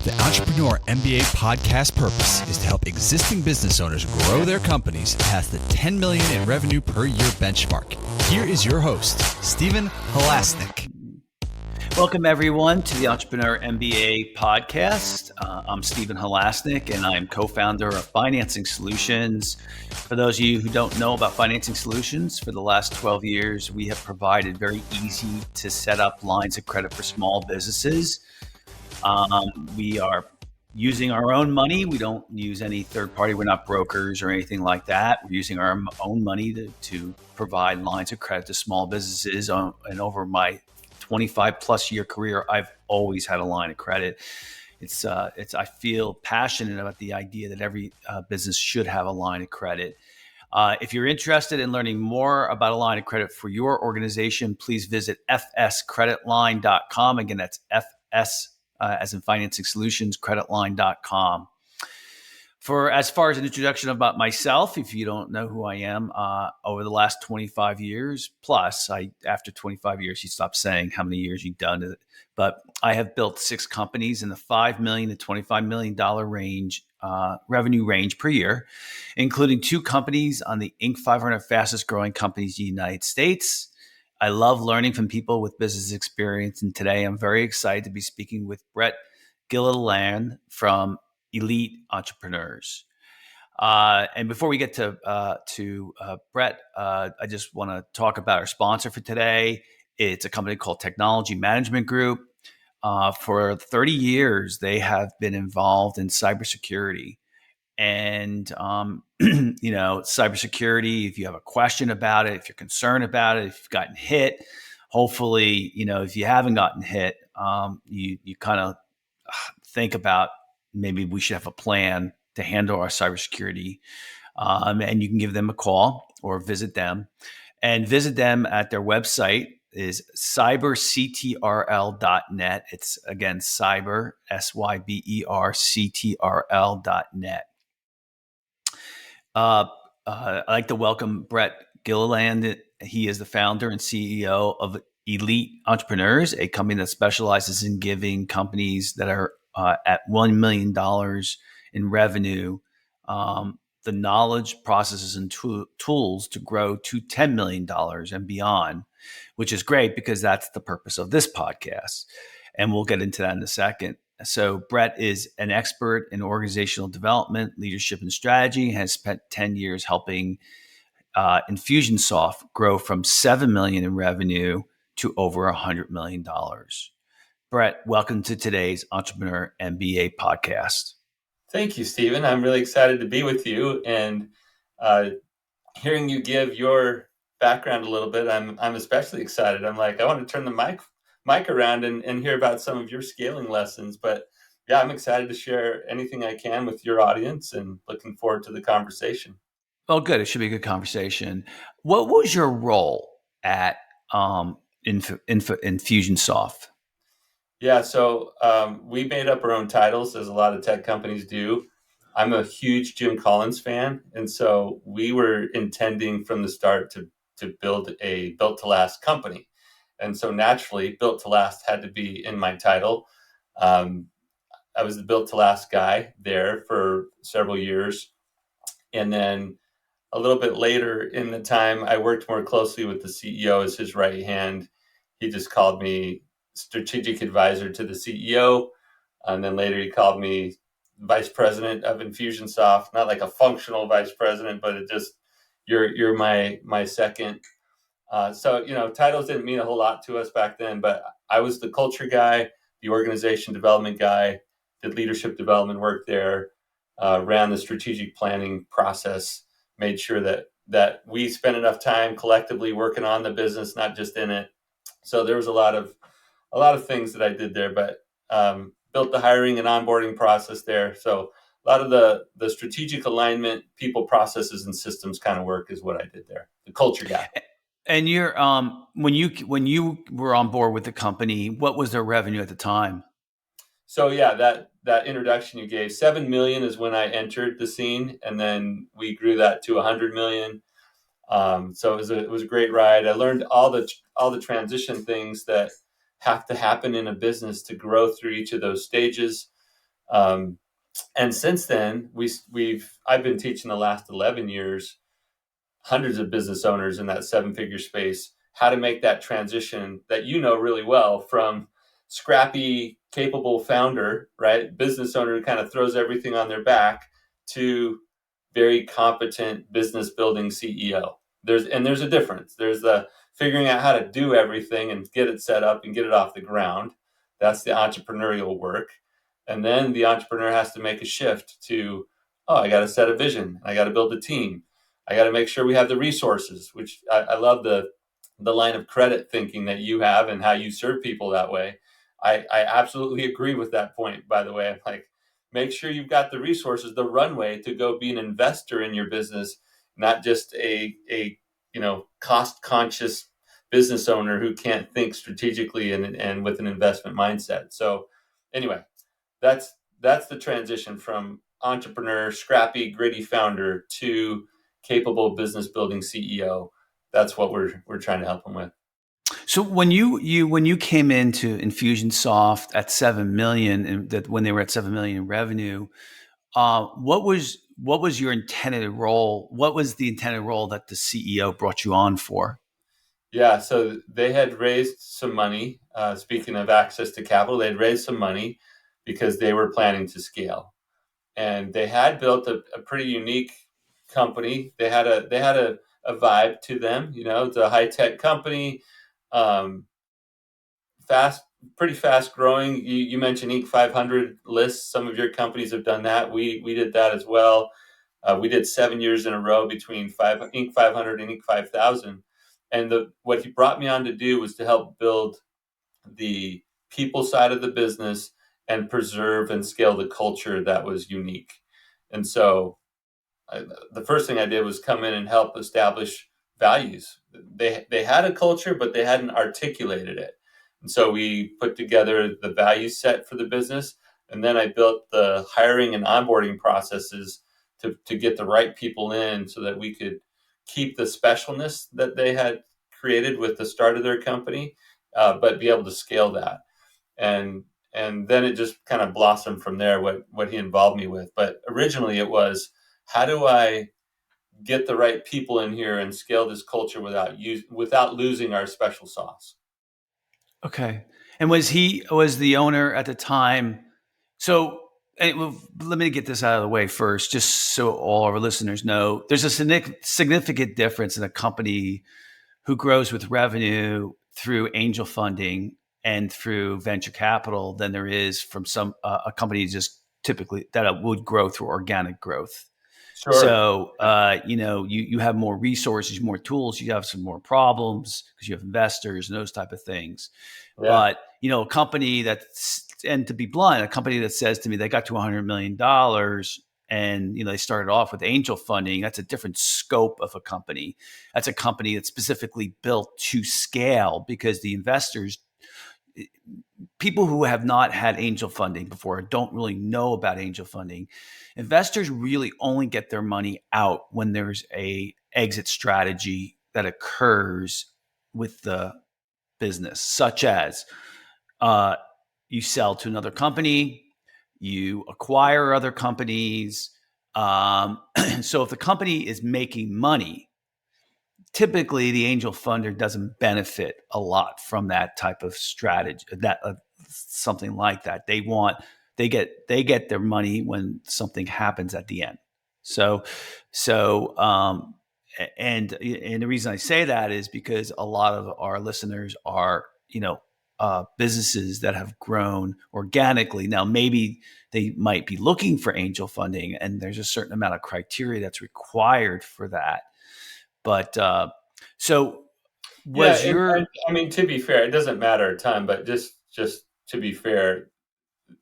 The Entrepreneur MBA podcast purpose is to help existing business owners grow their companies past the 10 million in revenue per year benchmark. Here is your host, Stephen Halasnik. Welcome, everyone, to the Entrepreneur MBA podcast. I'm Stephen Halasnik, and I'm co-founder of Financing Solutions. For those of you who don't know about Financing Solutions, for the last 12 years, we have provided very easy to set up lines of credit for small businesses. We are using our own money. We don't use any third party. We're not brokers or anything like that. We're using our own money to provide lines of credit to small businesses. And over my 25 plus year career, I've always had a line of credit. I feel passionate about the idea that every business should have a line of credit. If you're interested in learning more about a line of credit for your organization, please visit fscreditline.com. Again, that's FS as in Financing Solutions, creditline.com. As far as an introduction about myself, if you don't know who I am, over the last 25 years plus, after 25 years, you stop saying how many years you've done it. But I have built 6 companies in the $5 million to $25 million range, revenue range per year, including 2 companies on the Inc. 500 fastest growing companies in the United States. I love learning from people with business experience. And today I'm very excited to be speaking with Brett Gilliland from Elite Entrepreneurs. And before we get to Brett, I just want to talk about our sponsor for today. It's a company called Technology Management Group. For 30 years, they have been involved in cybersecurity. And, cybersecurity, if you have a question about it, if you're concerned about it, if you've gotten hit, hopefully, if you haven't gotten hit, you kind of think about maybe we should have a plan to handle our cybersecurity. And you can give them a call or visit them. And visit them at their website is cyberctrl.net. It's, again, cyber, cyberctrl.net. I'd like to welcome Brett Gilliland. He is the founder and CEO of Elite Entrepreneurs, a company that specializes in giving companies that are at $1 million in revenue the knowledge, processes, and tools to grow to $10 million and beyond, which is great because that's the purpose of this podcast. And we'll get into that in a second. So Brett is an expert in organizational development, leadership, and strategy, has spent 10 years helping Infusionsoft grow from $7 million in revenue to over $100 million. Brett, welcome to today's Entrepreneur MBA podcast. Thank you, Stephen. I'm really excited to be with you, and hearing you give your background a little bit, I'm especially excited. I'm like, I want to turn the mic around and hear about some of your scaling lessons. But yeah, I'm excited to share anything I can with your audience and looking forward to the conversation. Well, good. It should be a good conversation. What was your role at Infusionsoft? Yeah, so we made up our own titles, as a lot of tech companies do. I'm a huge Jim Collins fan, and so we were intending from the start to build a built to last company. And so naturally, built to last had to be in my title. I was the built to last guy there for several years. And then a little bit later in the time, I worked more closely with the CEO as his right hand. He just called me strategic advisor to the CEO. And then later he called me vice president of Infusionsoft, not like a functional vice president, but it just, you're my second. So, titles didn't mean a whole lot to us back then, but I was the culture guy, the organization development guy, did leadership development work there, ran the strategic planning process, made sure that we spent enough time collectively working on the business, not just in it. So there was a lot of things that I did there, but built the hiring and onboarding process there. So a lot of the strategic alignment, people, processes, and systems kind of work is what I did there. The culture guy. And you're when you were on board with the company, what was their revenue at the time? So yeah, that introduction you gave, 7 million is when I entered the scene, and then we grew that to 100 million. So it was a great ride. I learned all the transition things that have to happen in a business to grow through each of those stages. Um, and since then, I've been teaching the last 11 years hundreds of business owners in that seven-figure space how to make that transition that really well, from scrappy, capable founder, right, business owner who kind of throws everything on their back, to very competent business building CEO. There's a difference. There's the figuring out how to do everything and get it set up and get it off the ground. That's the entrepreneurial work. And then the entrepreneur has to make a shift to, oh, I got to set a vision. I got to build a team. I got to make sure we have the resources, which I love the line of credit thinking that you have and how you serve people that way. I absolutely agree with that point, by the way. I'm like, make sure you've got the resources, the runway to go be an investor in your business, not just a cost conscious business owner who can't think strategically and with an investment mindset. So anyway, that's the transition from entrepreneur, scrappy, gritty founder to capable business building CEO. That's what we're trying to help them with. So when you came into Infusionsoft at 7 million, and that when they were at 7 million in revenue, what was your intended role? What was the intended role that the CEO brought you on for? Yeah, so they had raised some money. Speaking of access to capital, they had raised some money because they were planning to scale, and they had built a pretty unique company. They had a vibe to them. It's a high tech company, pretty fast growing. You mentioned Inc. 500 lists. Some of your companies have done that. We did that as well. We did 7 years in a row between Inc. 500 and Inc. 5000. And what he brought me on to do was to help build the people side of the business and preserve and scale the culture that was unique. And so the first thing I did was come in and help establish values. They had a culture, but they hadn't articulated it. And so we put together the value set for the business. And then I built the hiring and onboarding processes to get the right people in so that we could keep the specialness that they had created with the start of their company, but be able to scale that. And then it just kind of blossomed from there, what he involved me with. But originally it was, how do I get the right people in here and scale this culture without losing our special sauce? Okay. And was the owner at the time? So let me get this out of the way first, just so all our listeners know. There's a significant difference in a company who grows with revenue through angel funding and through venture capital than there is from a company just typically that would grow through organic growth. Sure. So, you have more resources, more tools, you have some more problems because you have investors and those type of things. Yeah. But, a company and to be blunt, a company that says to me, they got to $100 million and, they started off with angel funding, that's a different scope of a company. That's a company that's specifically built to scale because the investors, people who have not had angel funding before don't really know about angel funding. Investors really only get their money out when there's a exit strategy that occurs with the business, such as you sell to another company, you acquire other companies. So if the company is making money, typically the angel funder doesn't benefit a lot from that type of strategy, something like that. They get their money when something happens at the end. And the reason I say that is because a lot of our listeners are, businesses that have grown organically. Now, maybe they might be looking for angel funding, and there's a certain amount of criteria that's required for that. But so was to be fair, it doesn't matter a ton, but just to be fair,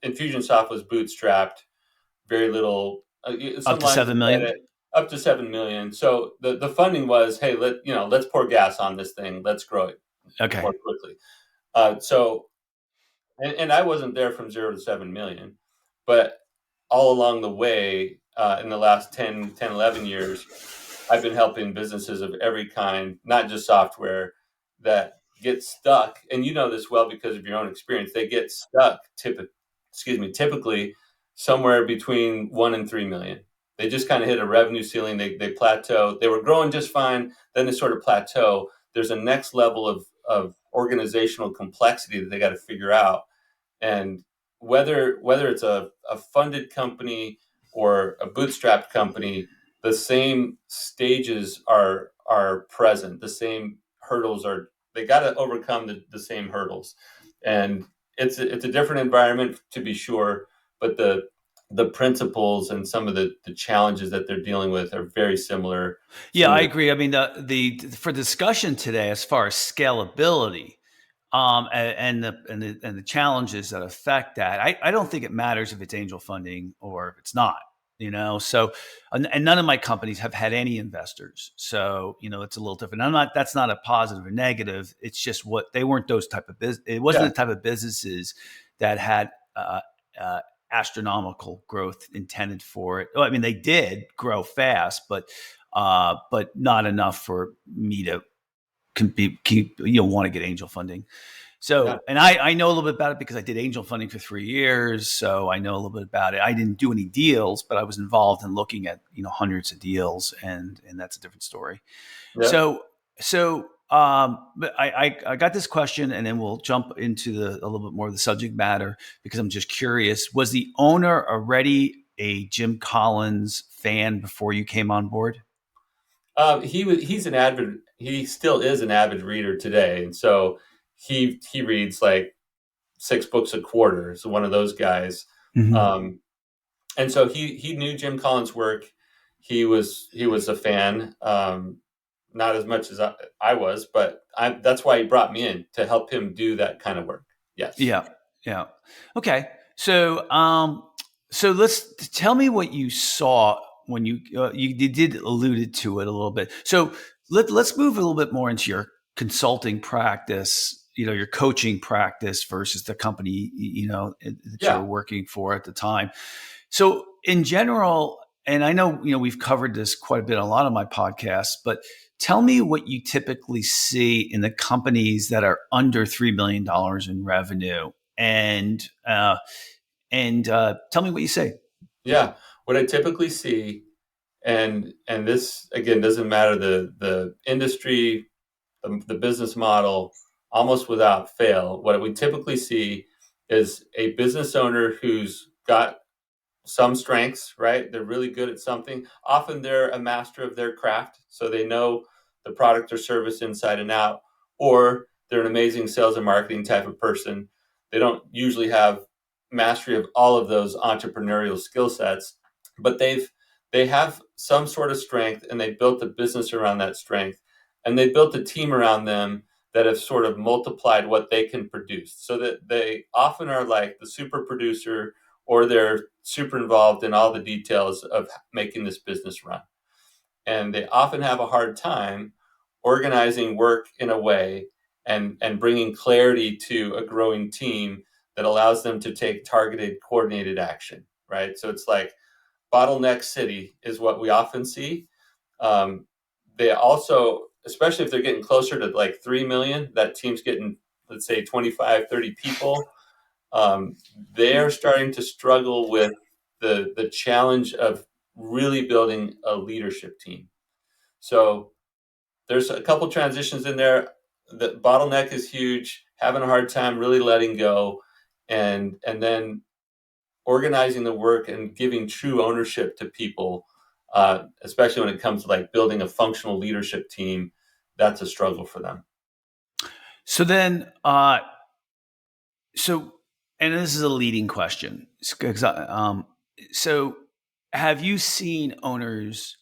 Infusionsoft was bootstrapped, very little, up to 7 million. Up to 7 million. So the funding was, hey, let's pour gas on this thing, let's grow it more quickly. And I wasn't there from 0 to 7 million, but all along the way, in the last 10, 11 years, I've been helping businesses of every kind, not just software, that get stuck. And you know this well because of your own experience. They get stuck typically somewhere between 1 and 3 million. They just kind of hit a revenue ceiling. They plateau. They were growing just fine. Then they sort of plateau. There's a next level of organizational complexity that they got to figure out. And whether it's a funded company or a bootstrapped company, the same stages are present. The same hurdles they got to overcome the same hurdles. And it's a different environment, to be sure, but the principles and some of the challenges that they're dealing with are very similar. Yeah, I agree. I mean, the for discussion today, as far as scalability, and the challenges that affect that, I don't think it matters if it's angel funding or if it's not. So and none of my companies have had any investors, so it's a little different. That's not a positive or negative. It's just they weren't those type of business. It wasn't the type of businesses that had astronomical growth intended for it. Well, I mean, they did grow fast, but not enough for me to want to get angel funding. So, and I know a little bit about it because I did angel funding for 3 years. So I know a little bit about it. I didn't do any deals, but I was involved in looking at, hundreds of deals, and that's a different story. Yeah. But I got this question, and then we'll jump into a little bit more of the subject matter, because I'm just curious. Was the owner already a Jim Collins fan before you came on board? He still is an avid reader today. And so he reads like 6 books a quarter. So one of those guys. Mm-hmm. And so he knew Jim Collins' work. He was a fan, not as much as I was, but that's why he brought me in, to help him do that kind of work. Yes. Yeah. Yeah. Okay. So, let's tell me what you saw when you did alluded to it a little bit. So let's move a little bit more into your consulting practice, your coaching practice versus the company, that you're working for at the time. So in general, and I know, we've covered this quite a bit on a lot of my podcasts, but tell me what you typically see in the companies that are under $3 million in revenue, and tell me what you say. Yeah. What I typically see, and this again doesn't matter the industry, the business model, almost without fail, what we typically see is a business owner who's got some strengths, right? They're really good at something. Often they're a master of their craft, so they know the product or service inside and out, or they're an amazing sales and marketing type of person. They don't usually have mastery of all of those entrepreneurial skill sets, but they have some sort of strength, and they built a business around that strength, and they built a team around them that have sort of multiplied what they can produce, so that they often are like the super producer, or they're super involved in all the details of making this business run. And they often have a hard time organizing work in a way and bringing clarity to a growing team that allows them to take targeted, coordinated action, right? So it's like bottleneck city is what we often see. They also, especially if they're getting closer to like 3 million, that team's getting, let's say, 25, 30 people. They're starting to struggle with the challenge of really building a leadership team. So there's a couple transitions in there. The bottleneck is huge, having a hard time really letting go, and then organizing the work and giving true ownership to people, especially when it comes to like building a functional leadership team. That's a struggle for them. So then, and this is a leading question. So have you seen owners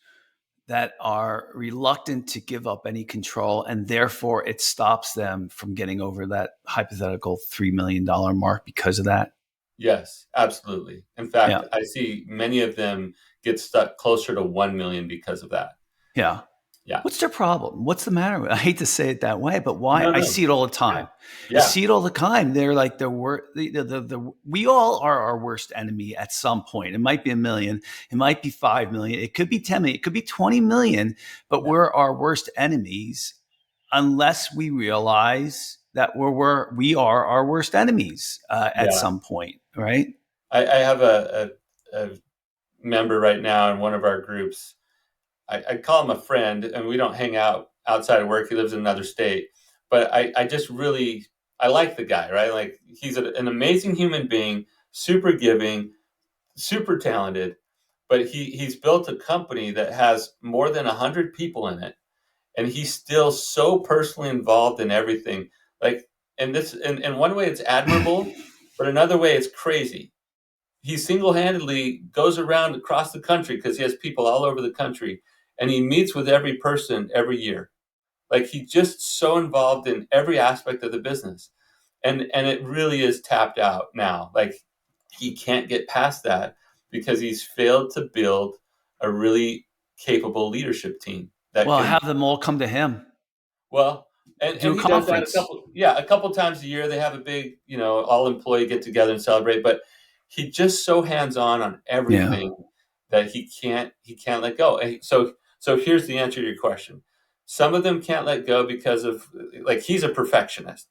that are reluctant to give up any control, and therefore it stops them from getting over that hypothetical $3 million mark because of that? Yes, absolutely. In fact, I see many of them get stuck closer to 1 million because of that. Yeah. Yeah. What's their problem? What's the matter with it? I hate to say it that way, but why? No. I see it all the time. Yeah. I see it all the time. They're like we all are our worst enemy at some point. It might be 1 million. It might be 5 million. It could be 10 million. It could be 20 million, but we're our worst enemies unless we realize that we are our worst enemies at some point, right? I have a a member right now in one of our groups. I call him a friend, and we don't hang out outside of work. He lives in another state, but I just really, I like the guy, right? Like, he's an amazing human being, super giving, super talented, but he's built a company that has more than 100 people in it, and he's still so personally involved in everything. Like, and this, in one way it's admirable, but another way it's crazy. He single-handedly goes around across the country, because he has people all over the country, and he meets with every person every year. Like, he's just so involved in every aspect of the business, and it really is tapped out now. Like, he can't get past that because he's failed to build a really capable leadership team that Well, can, have them all come to him. well, and Do a he does that conference. a couple times a year. They have a big, all employee get together and celebrate, but he just so hands-on on Yeah. everything that he can't let go. And so here's the answer to your question. Some of them can't let go because of, like, he's a perfectionist.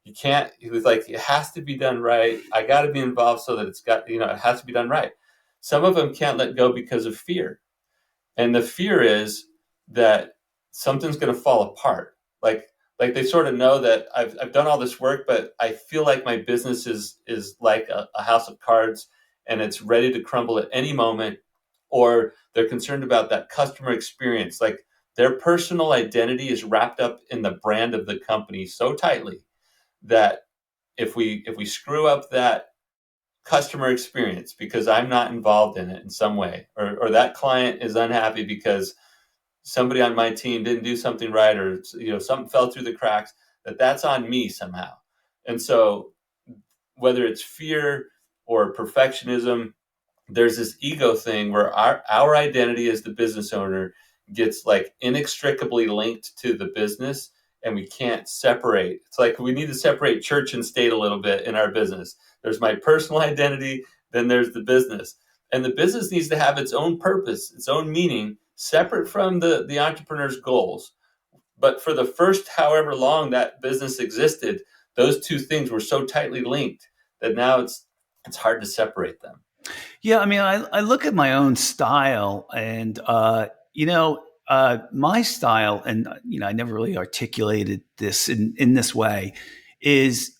He was like, it has to be done right. I got to be involved so that it has to be done right. Some of them can't let go because of fear. And the fear is that something's going to fall apart. Like they sort of know that I've done all this work, but I feel like my business is like a house of cards, and it's ready to crumble at any moment. Or they're concerned about that customer experience. Like, their personal identity is wrapped up in the brand of the company so tightly that if we screw up that customer experience because I'm not involved in it in some way, or that client is unhappy because somebody on my team didn't do something right, or something fell through the cracks, that's on me somehow. And so, whether it's fear or perfectionism, there's this ego thing where our identity as the business owner gets, like, inextricably linked to the business, and we can't separate. It's like we need to separate church and state a little bit in our business. There's my personal identity, then there's the business. And the business needs to have its own purpose, its own meaning, separate from the entrepreneur's goals. But for the first however long that business existed, those two things were so tightly linked that now it's hard to separate them. Yeah, I mean, I look at my own style, and my style, and I never really articulated this in this way, is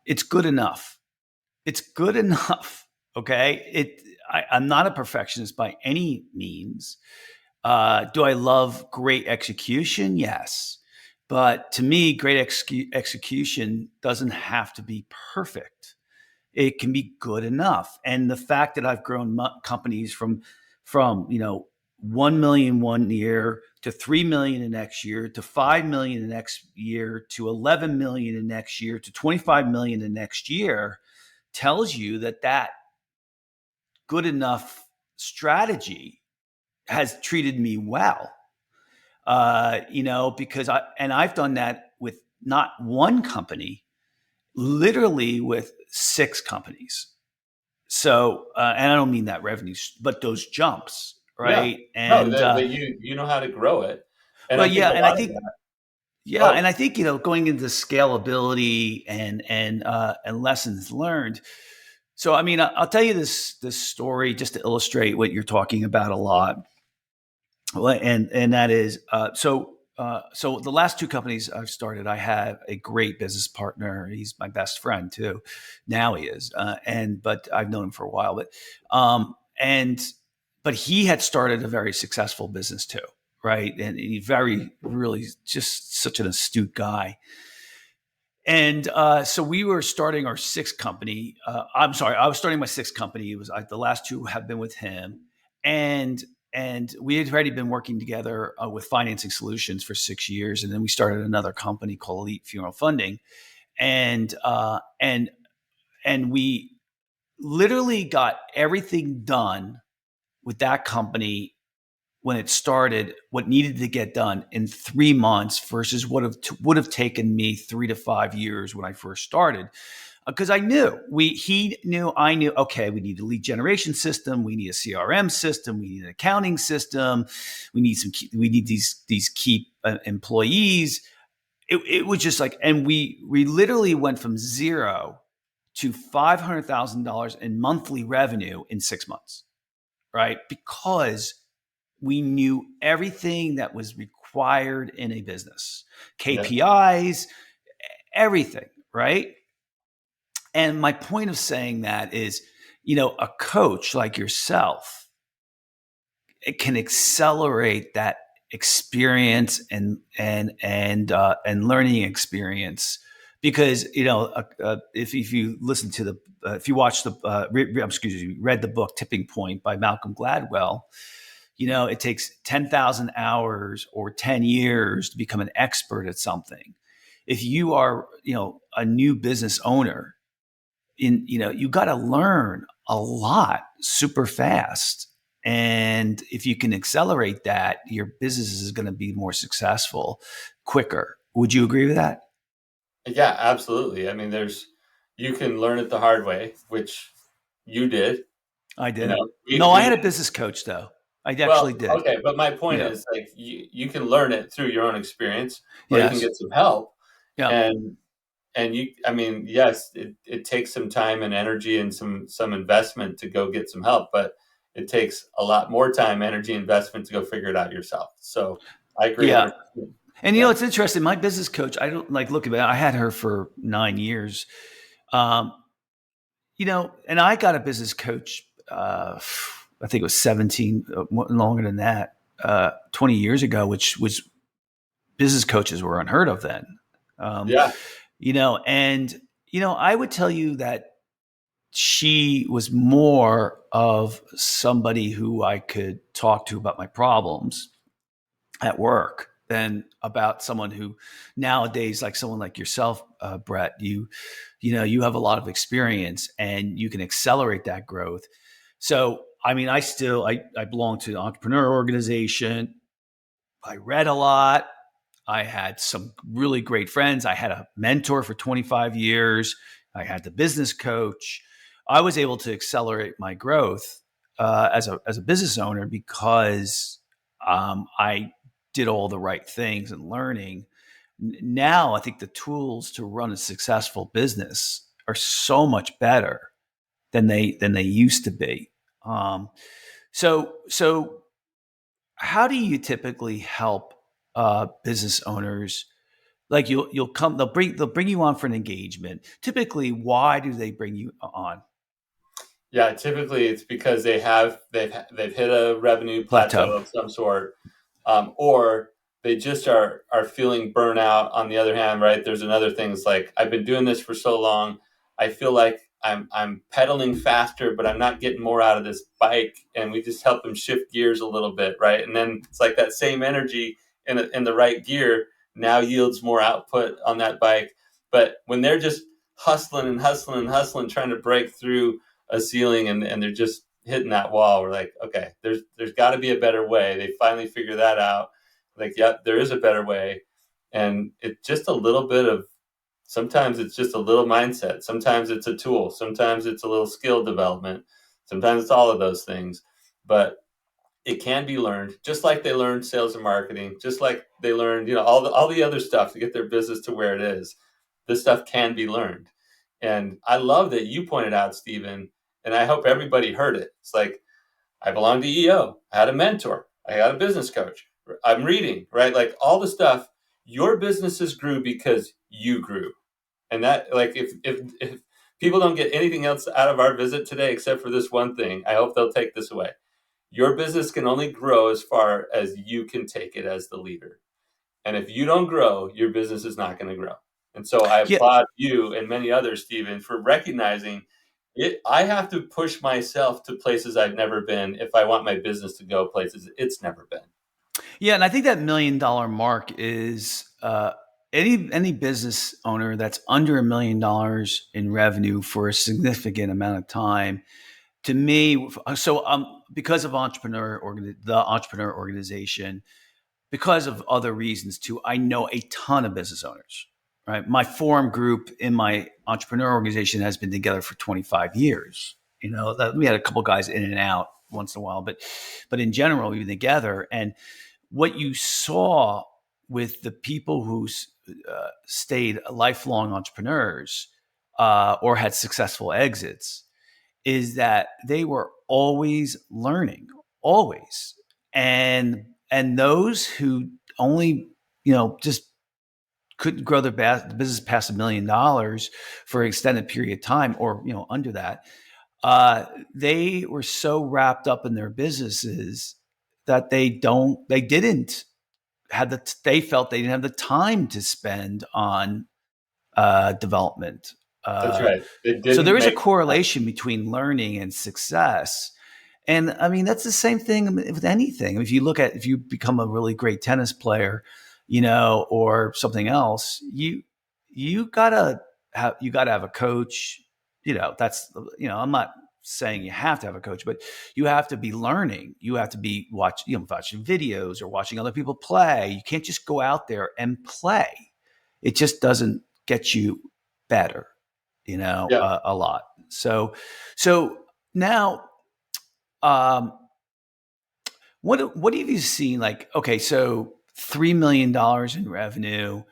it's good enough. It's good enough. Okay, I'm not a perfectionist by any means. Do I love great execution? Yes, but to me, great execution doesn't have to be perfect. It can be good enough. And the fact that I've grown companies from 1 million one year to 3 million the next year to 5 million the next year to 11 million the next year to 25 million the next year tells you that good enough strategy has treated me well. Because I've done that with not one company, literally with 6 companies. So, and I don't mean that revenue, but those jumps, right? Yeah. And that you know how to grow it. And well, I think yeah, a and I lot of think, that. yeah, and I think going into scalability and lessons learned. So, I mean, I'll tell you this story just to illustrate what you're talking about a lot. Well, and that is so the last 2 companies I've started, I have a great business partner. He's my best friend too. Now he is, but I've known him for a while. But he had started a very successful business too, right? And he really just such an astute guy. And so we were starting our 6th company. I'm sorry, I was starting my 6th company. It was the last 2 have been with him, and we had already been working together with financing solutions for 6 years, and then we started another company called Elite Funeral Funding, and we literally got everything done with that company when it started, what needed to get done in 3 months versus what would have taken me 3 to 5 years when I first started. Because I knew, okay, we need a lead generation system, we need a CRM system, we need an accounting system, we need these key employees. It was just like, and we literally went from 0 to $500,000 in monthly revenue in 6 months, right? Because we knew everything that was required in a business, KPIs, everything, right? And my point of saying that is, a coach like yourself, it can accelerate that experience and learning experience, because if you listen to if you watch read the book Tipping Point by Malcolm Gladwell, it takes 10,000 hours or 10 years to become an expert at something. If you are a new business owner, you got to learn a lot super fast. And if you can accelerate that, your business is going to be more successful quicker. Would you agree with that? Yeah, absolutely. I mean, you can learn it the hard way, which you did. I did. I had a business coach though. I actually did. Okay, but my point is, like, you can learn it through your own experience, or you can get some help. Yeah. And yes, it takes some time and energy and some investment to go get some help, but it takes a lot more time, energy, investment to go figure it out yourself. So I agree. Yeah. 100%. And it's interesting. My business coach, I don't look at it. I had her for 9 years. And I got a business coach, I think it was 17, longer than that, 20 years ago, which was, business coaches were unheard of then. I would tell you that she was more of somebody who I could talk to about my problems at work than about someone who nowadays, like someone like yourself, Brett, you have a lot of experience and you can accelerate that growth. So, I belong to the entrepreneur organization. I read a lot. I had some really great friends. I had a mentor for 25 years. I had the business coach. I was able to accelerate my growth as a business owner because I did all the right things and learning. Now I think the tools to run a successful business are so much better than they used to be. So how do you typically help business owners? Like they'll bring you on for an engagement. Typically, why do they bring you on? Yeah, typically it's because they've hit a revenue plateau of some sort, or they just are feeling burnout. On the other hand, right, there's another things like, I've been doing this for so long, I feel like I'm pedaling faster, but I'm not getting more out of this bike. And we just help them shift gears a little bit, right? And then it's like that same energy in the right gear now yields more output on that bike. But when they're just hustling and hustling and hustling, trying to break through a ceiling and they're just hitting that wall, we're like, okay, there's got to be a better way. They finally figure that out. Like, yep, there is a better way. And it's just a little bit of, sometimes it's just a little mindset. Sometimes it's a tool. Sometimes it's a little skill development. Sometimes it's all of those things. But it can be learned, just like they learned sales and marketing, just like they learned, all the other stuff to get their business to where it is. This stuff can be learned. And I love that you pointed out, Stephen, and I hope everybody heard it. It's like, I belong to EO. I had a mentor. I got a business coach. I'm reading, right? Like, all the stuff, your businesses grew because you grew. And that, like, if people don't get anything else out of our visit today except for this one thing, I hope they'll take this away. Your business can only grow as far as you can take it as the leader. And if you don't grow, your business is not going to grow. And so I applaud you and many others, Stephen, for recognizing it. I have to push myself to places I've never been if I want my business to go places it's never been. Yeah, and I think that $1 million mark is any business owner that's under $1 million in revenue for a significant amount of time. To me, so because of the entrepreneur organization, because of other reasons too, I know a ton of business owners. Right, my forum group in my entrepreneur organization has been together for 25 years. We had a couple guys in and out once in a while, but in general, we've been together. And what you saw with the people who stayed lifelong entrepreneurs, or had successful exits is that they were always learning, always. And those who only, just couldn't grow their business past $1 million for an extended period of time, or under that, they were so wrapped up in their businesses that they felt they didn't have the time to spend on development. That's right. They So didn't there is a make. correlation between learning and success. And I mean, that's the same thing with anything. If you become a really great tennis player, or something else, you gotta have a coach. I'm not saying you have to have a coach, but you have to be learning. You have to be watching videos or watching other people play. You can't just go out there and play. It just doesn't get you better, Yeah. a lot. So now, what have you seen? Like, okay, so $3 million in revenue.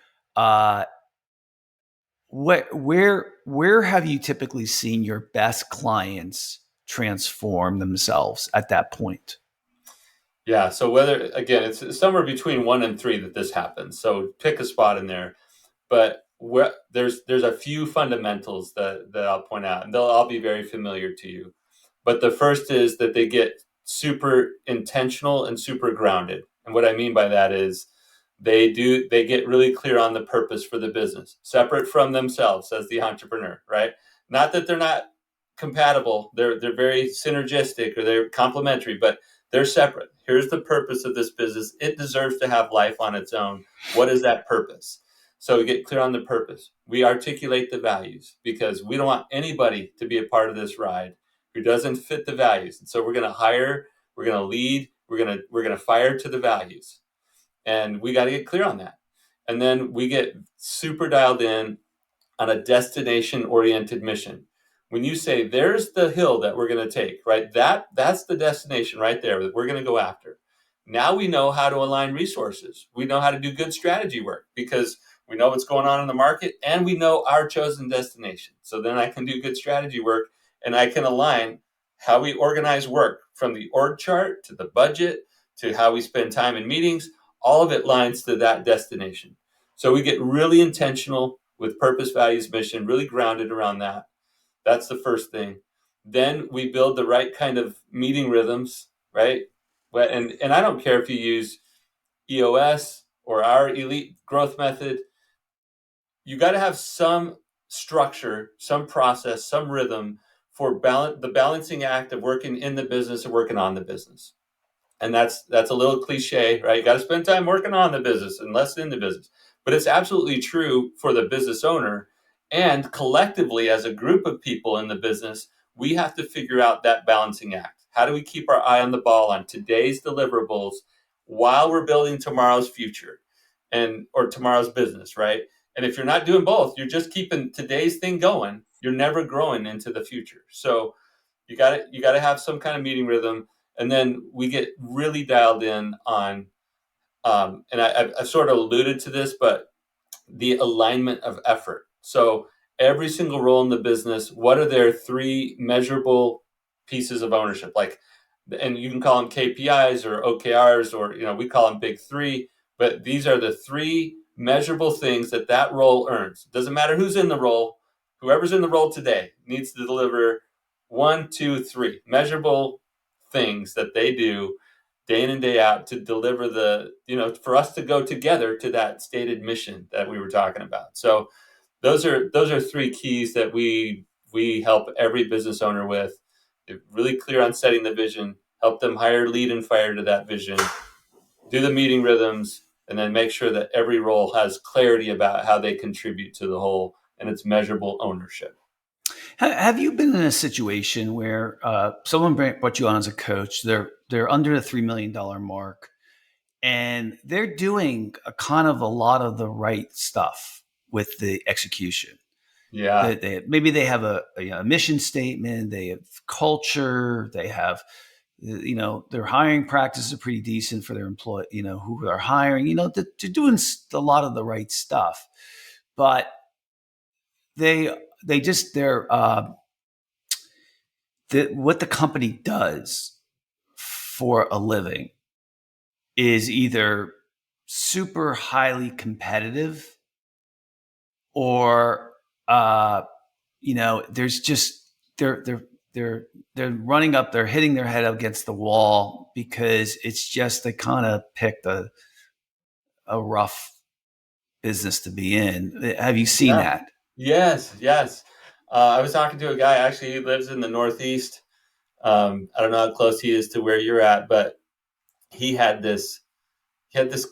Where have you typically seen your best clients transform themselves at that point? Yeah. So whether, again, it's somewhere between 1 and 3 that this happens. So pick a spot in there. But there's a few fundamentals that I'll point out, and they'll all be very familiar to you. But the first is that they get super intentional and super grounded. And what I mean by that is they get really clear on the purpose for the business, separate from themselves as the entrepreneur, right? Not that they're not compatible, they're very synergistic or they're complementary, but they're separate. Here's the purpose of this business. It deserves to have life on its own. What is that purpose? So we get clear on the purpose. We articulate the values because we don't want anybody to be a part of this ride who doesn't fit the values. And so we're going to hire, we're going to lead, we're going to fire to the values. And we got to get clear on that. And then we get super dialed in on a destination oriented mission. When you say there's the hill that we're going to take, right? That's the destination right there that we're going to go after. Now we know how to align resources. We know how to do good strategy work because we know what's going on in the market and we know our chosen destination. So then I can do good strategy work and I can align how we organize work from the org chart to the budget to how we spend time in meetings. All of it lines to that destination. So we get really intentional with purpose, values, mission, really grounded around that. That's the first thing. Then we build the right kind of meeting rhythms, right? And I don't care if you use EOS or our elite growth method. You got to have some structure, some process, some rhythm for the balancing act of working in the business and working on the business. And that's a little cliche, right? You got to spend time working on the business and less in the business. But it's absolutely true for the business owner. And collectively, as a group of people in the business, we have to figure out that balancing act. How do we keep our eye on the ball on today's deliverables while we're building tomorrow's future or tomorrow's business, right? And if you're not doing both, you're just keeping today's thing going. You're never growing into the future. So you got to have some kind of meeting rhythm. And then we get really dialed in on, and I've sort of alluded to this, but the alignment of effort. So every single role in the business, what are their 3 measurable pieces of ownership? And you can call them KPIs or OKRs, or we call them big 3. But these are the 3 measurable things that role earns. It doesn't matter who's in the role. Whoever's in the role today needs to deliver 1, 2, 3 measurable things that they do day in and day out to deliver for us to go together to that stated mission that we were talking about. So those are 3 keys that we help every business owner with. They're really clear on setting the vision, help them hire, lead, and fire to that vision, do the meeting rhythms, and then make sure that every role has clarity about how they contribute to the whole and its measurable ownership. Have you been in a situation where someone brought you on as a coach? They're under the $3 million mark, and they're doing a lot of the right stuff with the execution. Yeah. Maybe they have a mission statement, they have culture, they have, their hiring practices are pretty decent for their employee, who they're hiring, they're doing a lot of the right stuff, but they what the company does for a living is either super highly competitive or there's just they're running up, they're hitting their head against the wall because it's just they kind of picked a rough business to be in. Have you seen that? Yes. I was talking to a guy, actually, he lives in the Northeast. I don't know how close he is to where you're at, but he had this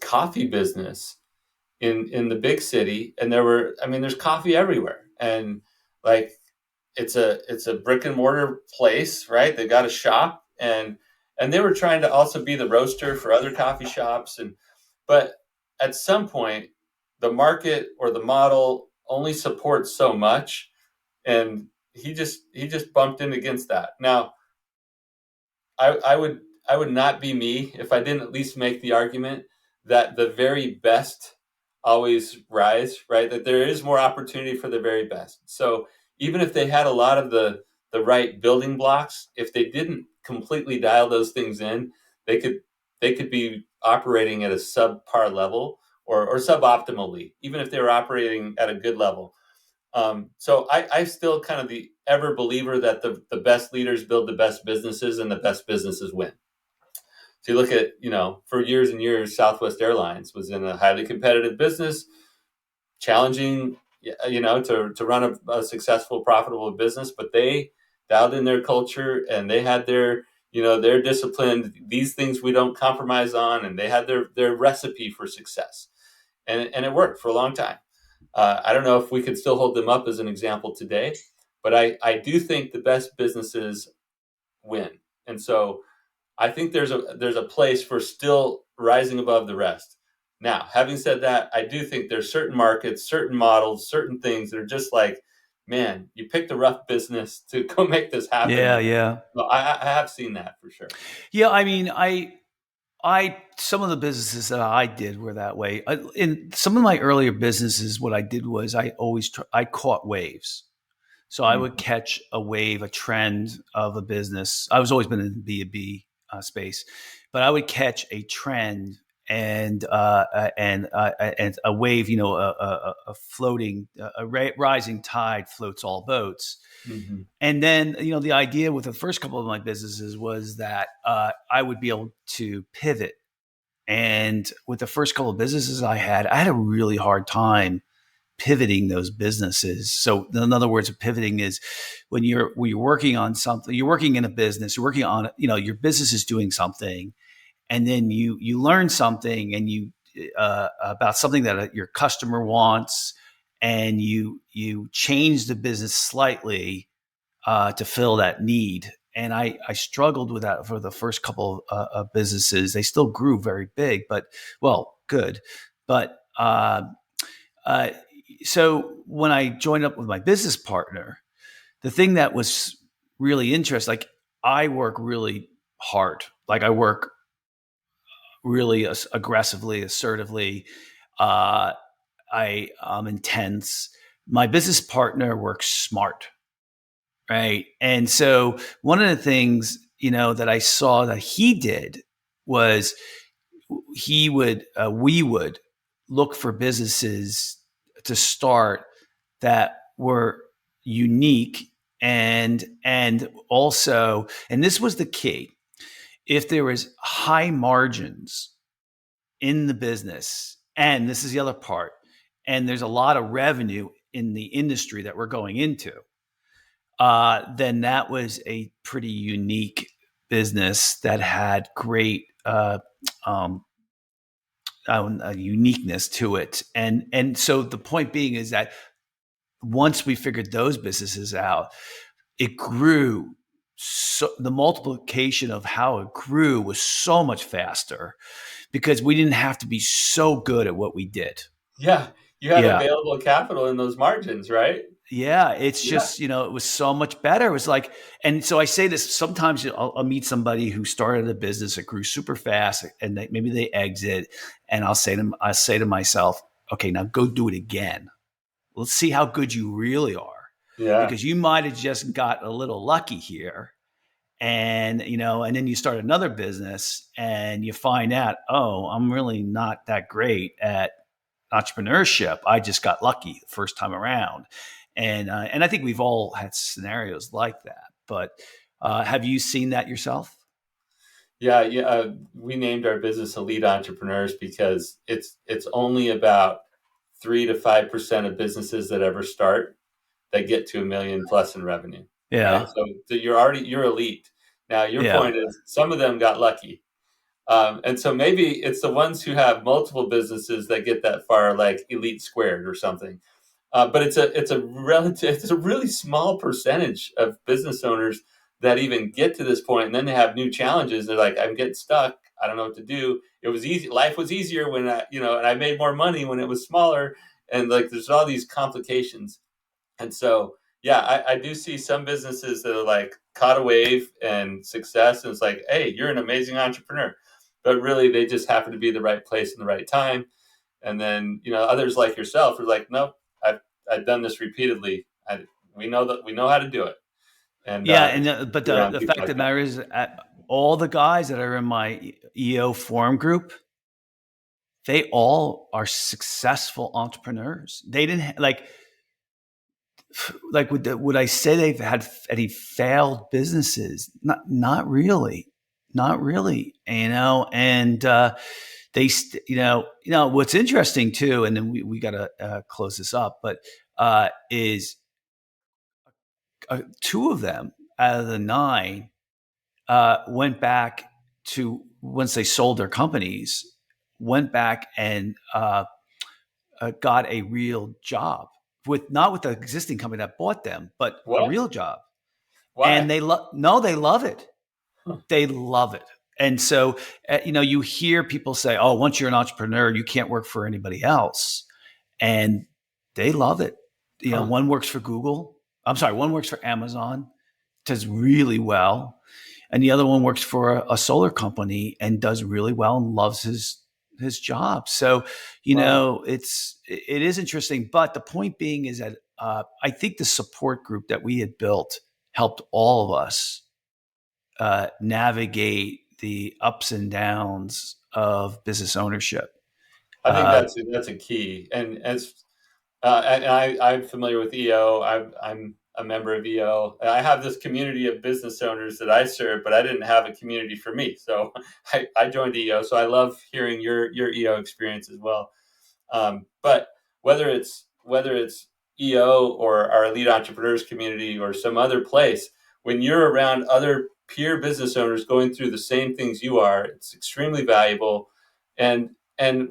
coffee business in the big city, and there's coffee everywhere. And like, it's a brick and mortar place, right? They got a shop, and they were trying to also be the roaster for other coffee shops. But at some point, the market or the model only supports so much, and he just bumped in against that. Now, I would not be me if I didn't at least make the argument that the very best always rise, right? That there is more opportunity for the very best. So even if they had a lot of the right building blocks, if they didn't completely dial those things in, they could be operating at a subpar level or suboptimally, even if they were operating at a good level. So I still kind of the ever believer that the best leaders build the best businesses and the best businesses win. So you look at, for years and years, Southwest Airlines was in a highly competitive business, challenging, to run a successful, profitable business, but they dialed in their culture and they had their discipline. These things we don't compromise on, and they had their recipe for success, and it worked for a long time. I don't know if we could still hold them up as an example today, but I do think the best businesses win. And so I think there's a place for still rising above the rest. Now, having said that, I do think there's certain markets, certain models, certain things that are just like, man, you picked a rough business to go make this happen. Yeah. Well, I have seen that for sure. Yeah, I mean, some of the businesses that I did were that way. In some of my earlier businesses, what I did was I caught waves. So I would catch a wave, a trend of a business. I was always been in the B2B space, but I would catch a trend and a wave. A floating, rising tide floats all boats. Mm-hmm. And then, the idea with the first couple of my businesses was that I would be able to pivot. And with the first couple of businesses I had a really hard time pivoting those businesses. So in other words, pivoting is when you're working on something, you're working in a business, you're working on, your business is doing something, and then you learn something and you about something that your customer wants, and you change the business slightly to fill that need. And I struggled with that for the first couple of businesses. They still grew very big, good. But so when I joined up with my business partner, the thing that was really interesting, like I work really hard. Like I work really aggressively, assertively. I'm intense. My business partner works smart. Right. And so one of the things, that I saw that he did was we would look for businesses to start that were unique and also, and this was the key, if there was high margins in the business, and this is the other part, and there's a lot of revenue in the industry that we're going into, then that was a pretty unique business that had great uniqueness to it. And so the point being is that once we figured those businesses out, it grew. So the multiplication of how it grew was so much faster because we didn't have to be so good at what we did. Yeah. You had available capital in those margins, right? Yeah, it's just, it was so much better. It was like, and so I say this, sometimes I'll meet somebody who started a business that grew super fast and maybe they exit, and I say to myself, okay, now go do it again. Let's see how good you really are. Yeah. because you might have just got a little lucky here. And, and then you start another business and you find out, oh, I'm really not that great at entrepreneurship. I just got lucky the first time around. And I think we've all had scenarios like that. But have you seen that yourself? Yeah, yeah. We named our business Elite Entrepreneurs because it's only about 3 to 5% of businesses that ever start that get to 1 million plus in revenue. Right. Yeah. So you're elite. Now your Yeah. point is some of them got lucky. And so maybe it's the ones who have multiple businesses that get that far, like elite squared or something. But it's a really small percentage of business owners that even get to this point, and then they have new challenges. They're like, I'm getting stuck. I don't know what to do. It was easy. Life was easier when and I made more money when it was smaller. And like, there's all these complications. And so, yeah, I do see some businesses that are like caught a wave and success. And it's like, hey, you're an amazing entrepreneur. But really, they just happen to be the right place in the right time. And then, others like yourself are like, nope, I've done this repeatedly. We know how to do it. And Yeah. But around the people fact like of the that. matter is, all the guys that are in my EO forum group, they all are successful entrepreneurs. They didn't would I say they've had any failed businesses? Not really, not really. And what's interesting too, and then we got to close this up, but is two of them out of the nine went back to, once they sold their companies, went back and got a real job not with the existing company that bought them, but a What? real job. And Why? they love it. They love it. And so, you hear people say, oh, once you're an entrepreneur, you can't work for anybody else. And they love it. One works for Google. I'm sorry, one works for Amazon, does really well. And the other one works for a solar company and does really well and loves his job. So, Wow. it is interesting. But the point being is that I think the support group that we had built helped all of us navigate the ups and downs of business ownership. I think Uh, that's a key. And I'm familiar with EO. I'm a member of EO. And I have this community of business owners that I serve, but I didn't have a community for me. So I joined EO. So I love hearing your EO experience as well. But whether it's EO or our Elite Entrepreneurs community or some other place, when you're around other peer business owners going through the same things you are, it's extremely valuable. And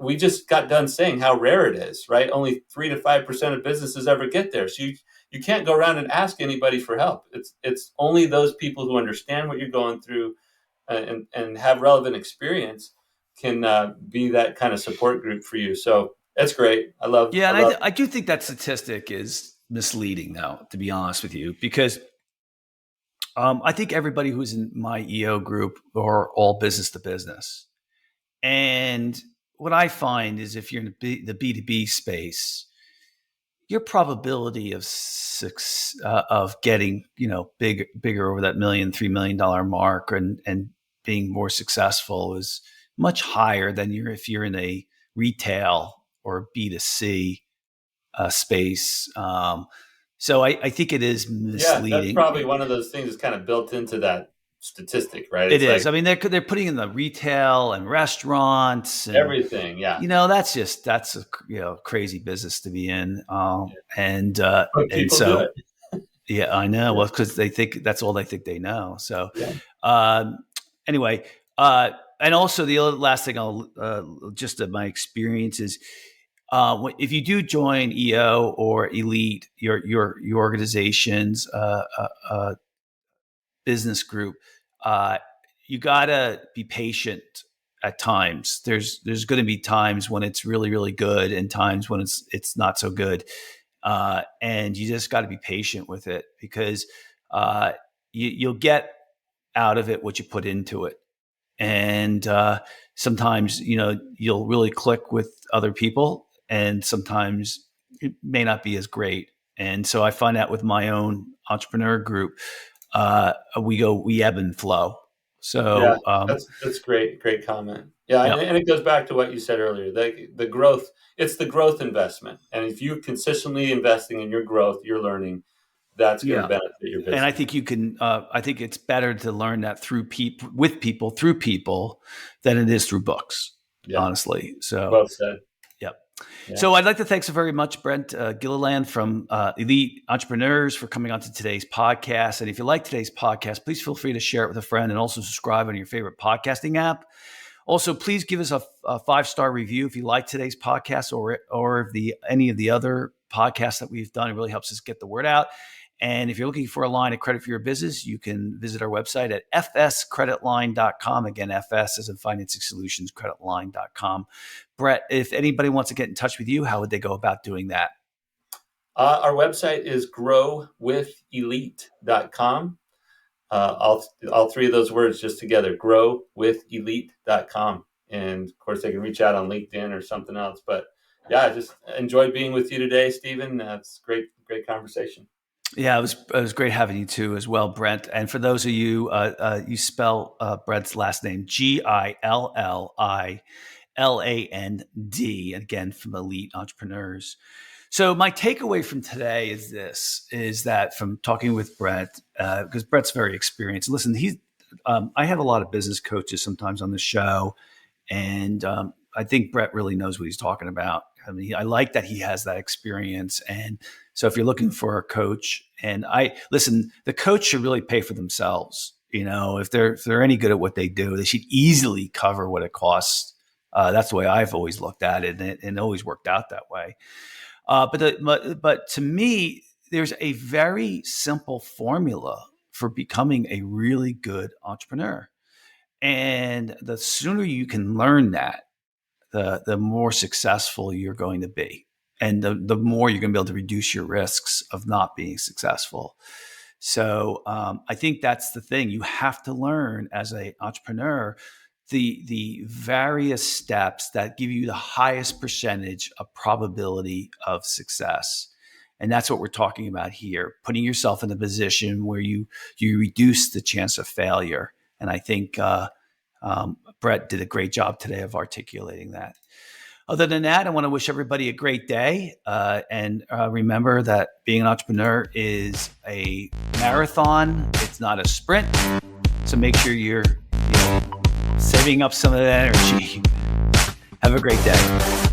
we just got done saying how rare it is, right? Only 3 to 5% of businesses ever get there. So you can't go around and ask anybody for help. It's only those people who understand what you're going through and have relevant experience can be that kind of support group for you. So that's great. yeah, I and love. I do think that statistic is misleading, though, to be honest with you, because I think everybody who's in my EO group are all business to business. And what I find is if you're in the B2B space, your probability of getting, bigger over that $3 million mark and being more successful is much higher than if you're in a retail or B2C space. So I think it is Yeah, that's misleading. probably one of those things that's kind of built into that statistic, right? It It's is. like I mean, they're putting in the retail and restaurants, and everything. Yeah. that's a crazy business to be in. But And people do so it. yeah, I know. Well, because they think that's all they think they know. So Yeah. um, anyway, and also the other last thing I'll just my experience is if you do join EO or Elite, your organization's business group, you gotta be patient at times. There's going to be times when it's really really good and times when it's not so good, and you just got to be patient with it because you'll get out of it what you put into it, and sometimes you'll really click with other people, and sometimes it may not be as great. And so I find out with my own entrepreneur group, we ebb and flow. So that's great comment. Yeah, and it goes back to what you said earlier. The growth, it's the growth investment, and if you're consistently investing in your growth, your learning, that's going to benefit your business. And I think you can. I think it's better to learn that through people, than it is through books. Yeah. Honestly, so well said. Yep. Yeah. So I'd like to thank so very much Brent Gilliland from Elite Entrepreneurs for coming on to today's podcast. And if you like today's podcast, please feel free to share it with a friend and also subscribe on your favorite podcasting app. Also, please give us a 5-star review if you like today's podcast or any of the other podcasts that we've done. It really helps us get the word out. And if you're looking for a line of credit for your business, you can visit our website at fscreditline.com. Again, FS as in Financing Solutions, creditline.com. Brett, if anybody wants to get in touch with you, how would they go about doing that? Our website is growwithelite.com. All three of those words just together, growwithelite.com. And of course, they can reach out on LinkedIn or something else. But yeah, I just enjoyed being with you today, Stephen. It's great conversation. Yeah, it was great having you too as well, Brent. And for those of you, you spell Brent's last name Gilliland, again, from Elite Entrepreneurs. So my takeaway from today is that from talking with Brent, because Brent's very experienced. Listen, I have a lot of business coaches sometimes on the show, and I think Brent really knows what he's talking about. I mean, I like that he has that experience. And so if you're looking for a coach, the coach should really pay for themselves. If they're any good at what they do, they should easily cover what it costs. That's the way I've always looked at it, and it always worked out that way. But to me, there's a very simple formula for becoming a really good entrepreneur. And the sooner you can learn that, the more successful you're going to be. And the more you're going to be able to reduce your risks of not being successful. So I think that's the thing. You have to learn as an entrepreneur the various steps that give you the highest percentage of probability of success. And that's what we're talking about here, putting yourself in a position where you reduce the chance of failure. And I think Brett did a great job today of articulating that. Other than that, I want to wish everybody a great day. And remember that being an entrepreneur is a marathon. It's not a sprint. So make sure you're saving up some of that energy. Have a great day.